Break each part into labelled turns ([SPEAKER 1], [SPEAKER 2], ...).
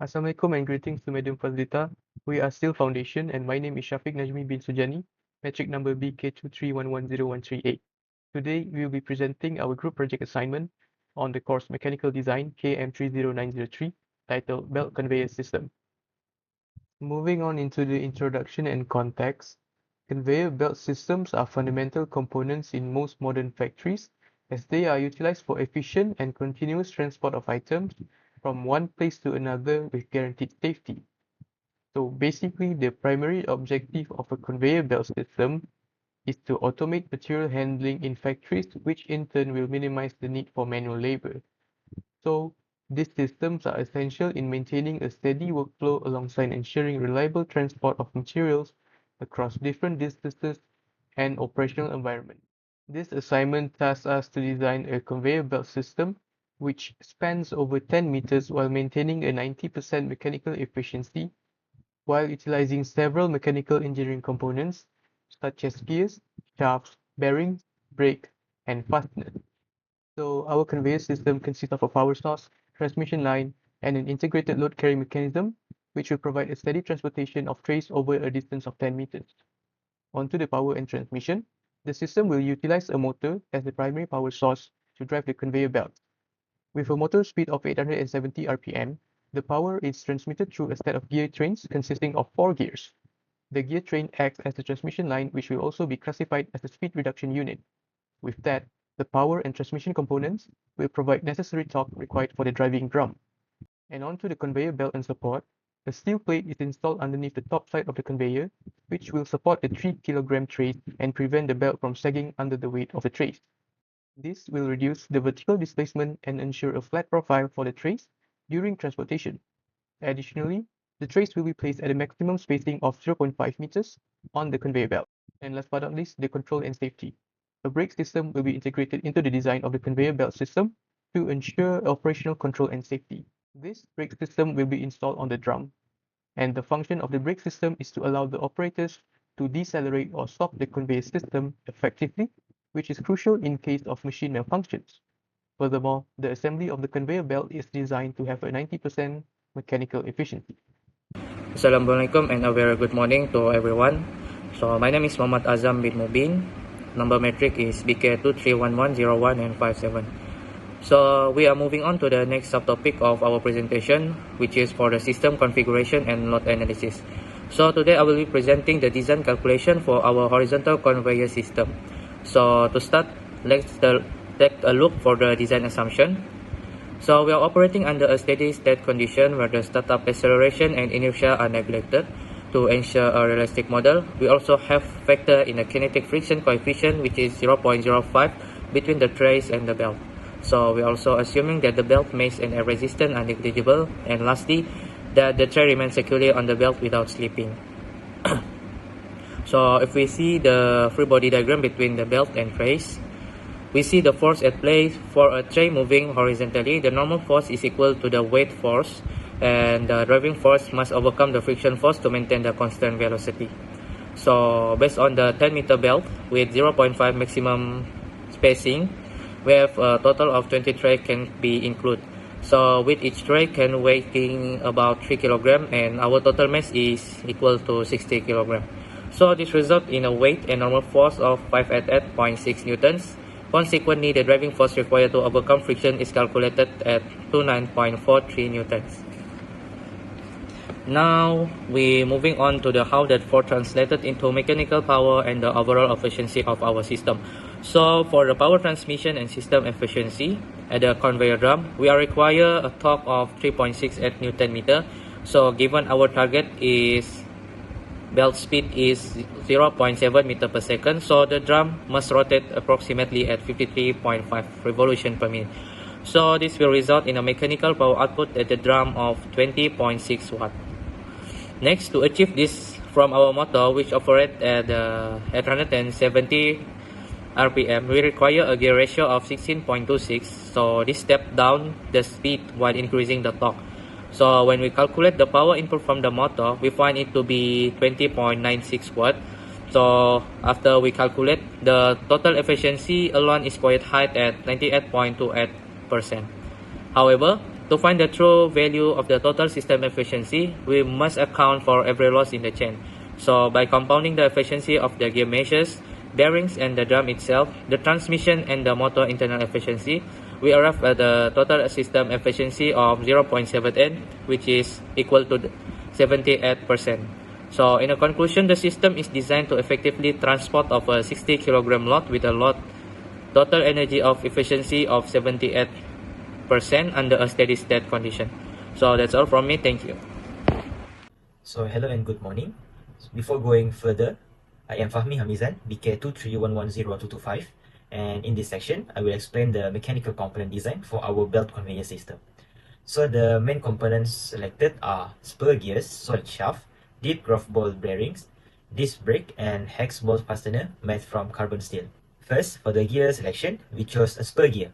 [SPEAKER 1] Assalamualaikum and greetings to Madam Fazlita. We are still Foundation and my name is Shafiq Najmi bin Sujani, metric number BK2311013A. Today we will be presenting our group project assignment on the course Mechanical Design KM30903 titled Belt Conveyor System. Moving on into the introduction and context, conveyor belt systems are fundamental components in most modern factories as they are utilized for efficient and continuous transport of items from one place to another with guaranteed safety. So basically, the primary objective of a conveyor belt system is to automate material handling in factories, which in turn will minimize the need for manual labor. So these systems are essential in maintaining a steady workflow alongside ensuring reliable transport of materials across different distances and operational environments. This assignment tasks us to design a conveyor belt system which spans over 10 meters while maintaining a 90% mechanical efficiency while utilizing several mechanical engineering components such as gears, shafts, bearings, brakes, and fasteners. So our conveyor system consists of a power source, transmission line, and an integrated load carrying mechanism, which will provide a steady transportation of trays over a distance of 10 meters. Onto the power and transmission, the system will utilize a motor as the primary power source to drive the conveyor belt. With a motor speed of 870 RPM, the power is transmitted through a set of gear trains consisting of 4 gears. The gear train acts as the transmission line, which will also be classified as a speed reduction unit. With that, the power and transmission components will provide necessary torque required for the driving drum. And onto the conveyor belt and support, a steel plate is installed underneath the top side of the conveyor, which will support the 3 kilogram trays and prevent the belt from sagging under the weight of the trays. This will reduce the vertical displacement and ensure a flat profile for the trays during transportation. Additionally, the trays will be placed at a maximum spacing of 0.5 meters on the conveyor belt. And last but not least, the control and safety. A brake system will be integrated into the design of the conveyor belt system to ensure operational control and safety. This brake system will be installed on the drum, and the function of the brake system is to allow the operators to decelerate or stop the conveyor system effectively, which is crucial in case of machine malfunctions. Furthermore, the assembly of the conveyor belt is designed to have a 90% mechanical efficiency.
[SPEAKER 2] Assalamualaikum and a very good morning to everyone. So my name is Muhammad Azam bin Mubin. Number metric is BK2311001 and 57. So we are moving on to the next subtopic of our presentation, which is for the system configuration and load analysis. So today I will be presenting the design calculation for our horizontal conveyor system. So to start, let's take a look for the design assumption. So we are operating under a steady state condition where the startup acceleration and inertia are neglected. To ensure a realistic model, we also have factor in a kinetic friction coefficient, which is 0.05 between the trays and the belt. So we are also assuming that the belt mass and air resistance are negligible, and lastly, that the tray remains securely on the belt without slipping. So if we see the free body diagram between the belt and trays, we see the force at play for a tray moving horizontally. The normal force is equal to the weight force, and the driving force must overcome the friction force to maintain the constant velocity. So based on the 10-meter belt with 0.5 maximum spacing, we have a total of 20 trays can be included. So with each tray can weighing about 3 kg, and our total mass is equal to 60 kg. So this results in a weight and normal force of 588.6 newtons. Consequently, the driving force required to overcome friction is calculated at 29.43 newtons. Now, we're moving on to the how that force translated into mechanical power and the overall efficiency of our system. So, for the power transmission and system efficiency at the conveyor drum, we are require a torque of 3.68 Newton meter. So, given our target is belt speed is 0.7 meter per second, so the drum must rotate approximately at 53.5 revolution per minute. So this will result in a mechanical power output at the drum of 20.6 watt. Next, to achieve this from our motor, which operates at 870 RPM, we require a gear ratio of 16.26. So this step down the speed while increasing the torque. So when we calculate the power input from the motor, we find it to be 20.96 watt. So after we calculate, the total efficiency alone is quite high at 98.28%. However, To find the true value of the total system efficiency, we must account for every loss in the chain. So by compounding the efficiency of the gear meshes, bearings, and the drum itself, the transmission and the motor internal efficiency, we arrive at the total system efficiency of 0.78, which is equal to 78%. So in a conclusion, the system is designed to effectively transport of a 60 kilogram load with a load total energy of efficiency of 78% under a steady state condition. So that's all from me. Thank you.
[SPEAKER 3] So hello and good morning. Before going further, I am Fahmi Hamizan, BK231102225, and in this section, I will explain the mechanical component design for our belt conveyor system. So the main components selected are spur gears, solid shaft, deep groove ball bearings, disc brake, and hex bolt fastener made from carbon steel. First, for the gear selection, we chose a spur gear.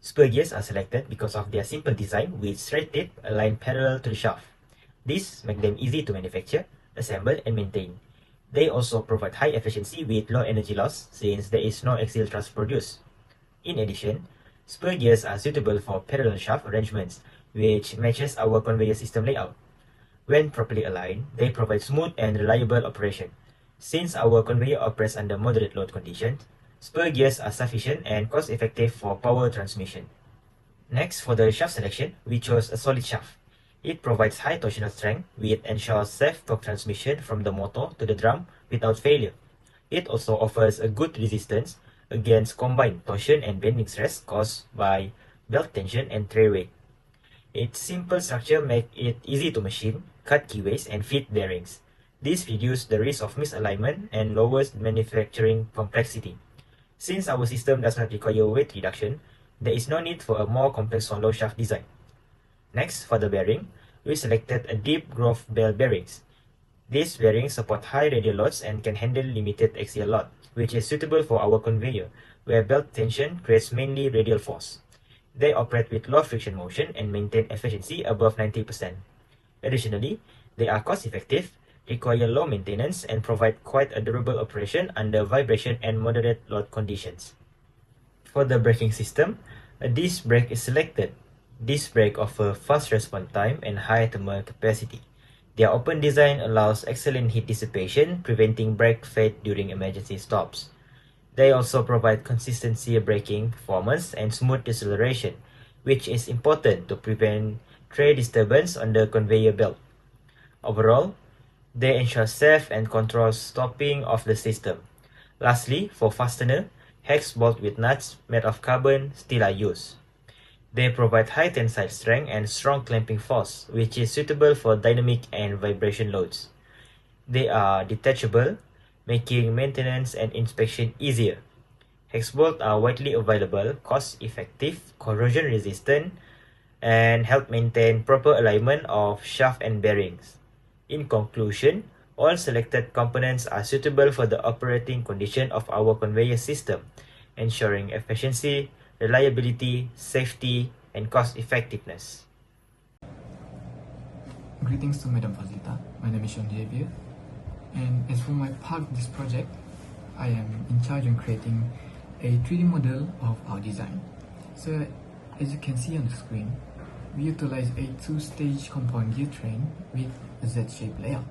[SPEAKER 3] Spur gears are selected because of their simple design with straight tip aligned parallel to the shaft. This makes them easy to manufacture, assemble, and maintain. They also provide high efficiency with low energy loss since there is no axial thrust produced. In addition, spur gears are suitable for parallel shaft arrangements, which matches our conveyor system layout. When properly aligned, they provide smooth and reliable operation. Since our conveyor operates under moderate load conditions, spur gears are sufficient and cost-effective for power transmission. Next, for the shaft selection, we chose a solid shaft. It provides high torsional strength, which ensures safe torque transmission from the motor to the drum without failure. It also offers a good resistance against combined torsion and bending stress caused by belt tension and tray weight. Its simple structure makes it easy to machine, cut keyways, and fit bearings. This reduces the risk of misalignment and lowers manufacturing complexity. Since our system does not require weight reduction, there is no need for a more complex hollow shaft design. Next, for the bearing, we selected a deep groove ball bearings. These bearings support high radial loads and can handle limited axial load, which is suitable for our conveyor, where belt tension creates mainly radial force. They operate with low friction motion and maintain efficiency above 90%. Additionally, they are cost-effective, require low maintenance, and provide quite a durable operation under vibration and moderate load conditions. For the braking system, a disc brake is selected. Disc brake offer fast response time and high thermal capacity. Their open design allows excellent heat dissipation, preventing brake fade during emergency stops. They also provide consistency braking performance and smooth deceleration, which is important to prevent tray disturbance on the conveyor belt. Overall, they ensure safe and controlled stopping of the system. Lastly, for fastener, hex bolt with nuts made of carbon steel are used. They provide high tensile strength and strong clamping force, which is suitable for dynamic and vibration loads. They are detachable, making maintenance and inspection easier. Hex bolts are widely available, cost-effective, corrosion-resistant, and help maintain proper alignment of shaft and bearings. In conclusion, all selected components are suitable for the operating condition of our conveyor system, ensuring efficiency, reliability, safety, and cost-effectiveness.
[SPEAKER 4] Greetings to Madam Fazlita. My name is Sean Javier, and as for my part of this project, I am in charge of creating a 3D model of our design. So, as you can see on the screen, we utilize a two-stage compound gear train with a Z-shaped layout.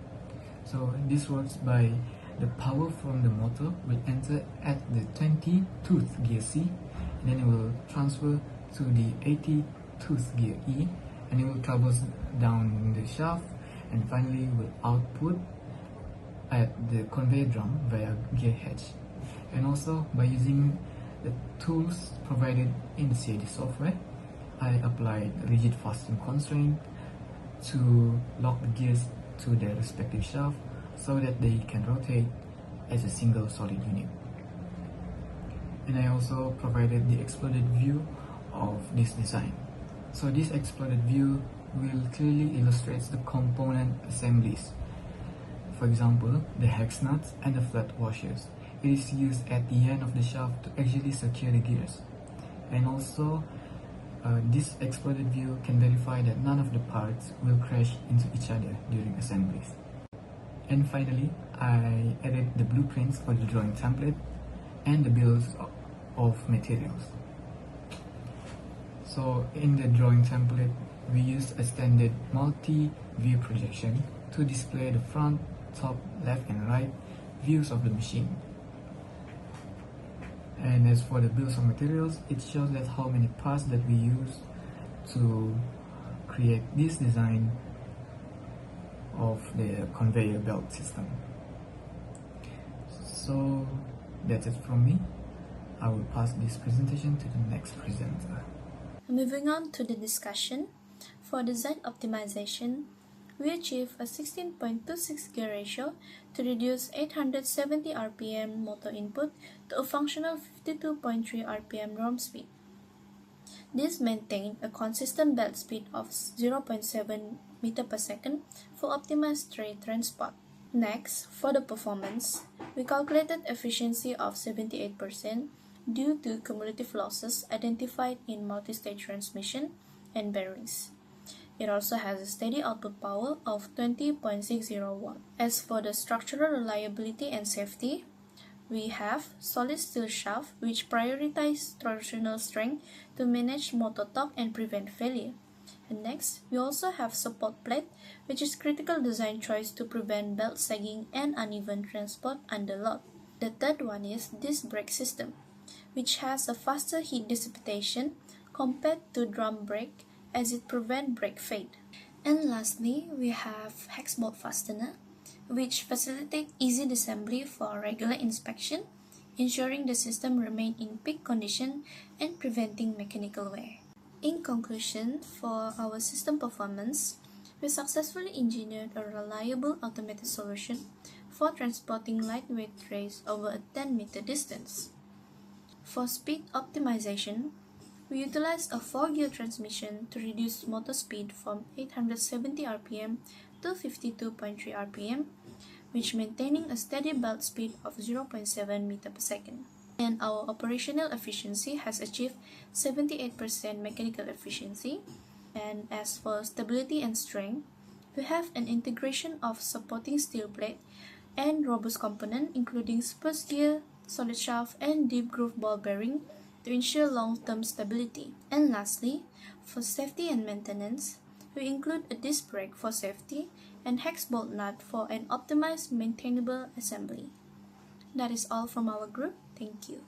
[SPEAKER 4] So this works by the power from the motor will enter at the 20-tooth gear C, and then it will transfer to the 80-tooth gear E, and it will travel down the shaft, and finally will output at the conveyor drum via gear H. And also by using the tools provided in the CAD software, I applied rigid fastening constraint to lock the gears to their respective shaft so that they can rotate as a single solid unit. And I also provided the exploded view of this design. So this exploded view will clearly illustrate the component assemblies. For example, the hex nuts and the flat washers. It is used at the end of the shaft to actually secure the gears. And also, this exploded view can verify that none of the parts will crash into each other during assemblies. And finally, I added the blueprints for the drawing template and the bills of materials. So in the drawing template, we used a standard multi-view projection to display the front, top, left and right views of the machine. And as for the bills of materials, it shows that how many parts that we use to create this design of the conveyor belt system. So that's it from me. I will pass this presentation to the next presenter.
[SPEAKER 5] Moving on to the discussion, for design optimization, we achieve a 16.26 gear ratio to reduce 870 RPM motor input to a functional 52.3 RPM ROM speed. This maintained a consistent belt speed of 0.7 meter per second for optimized tray transport. Next, for the performance, we calculated efficiency of 78% due to cumulative losses identified in multi-stage transmission and bearings. It also has a steady output power of 20.60 watt. As for the structural reliability and safety, we have solid steel shaft which prioritizes torsional strength to manage motor torque and prevent failure. And next, we also have support plate, which is critical design choice to prevent belt sagging and uneven transport under load. The third one is disc brake system, which has a faster heat dissipation compared to drum brake as it prevents brake fade. And lastly, we have hex bolt fastener, which facilitate easy disassembly for regular inspection, ensuring the system remain in peak condition and preventing mechanical wear. In conclusion, for our system performance, we successfully engineered a reliable automated solution for transporting lightweight trays over a 10-meter distance. For speed optimization, we utilized a 4-gear transmission to reduce motor speed from 870 RPM to 52.3 RPM, which maintaining a steady belt speed of 0.7 meter per second. And our operational efficiency has achieved 78% mechanical efficiency. And as for stability and strength, we have an integration of supporting steel plate and robust component including spurs gear, solid shaft, and deep groove ball bearing to ensure long-term stability. And lastly, for safety and maintenance, we include a disc brake for safety and hex bolt nut for an optimized maintainable assembly. That is all from our group. Thank you.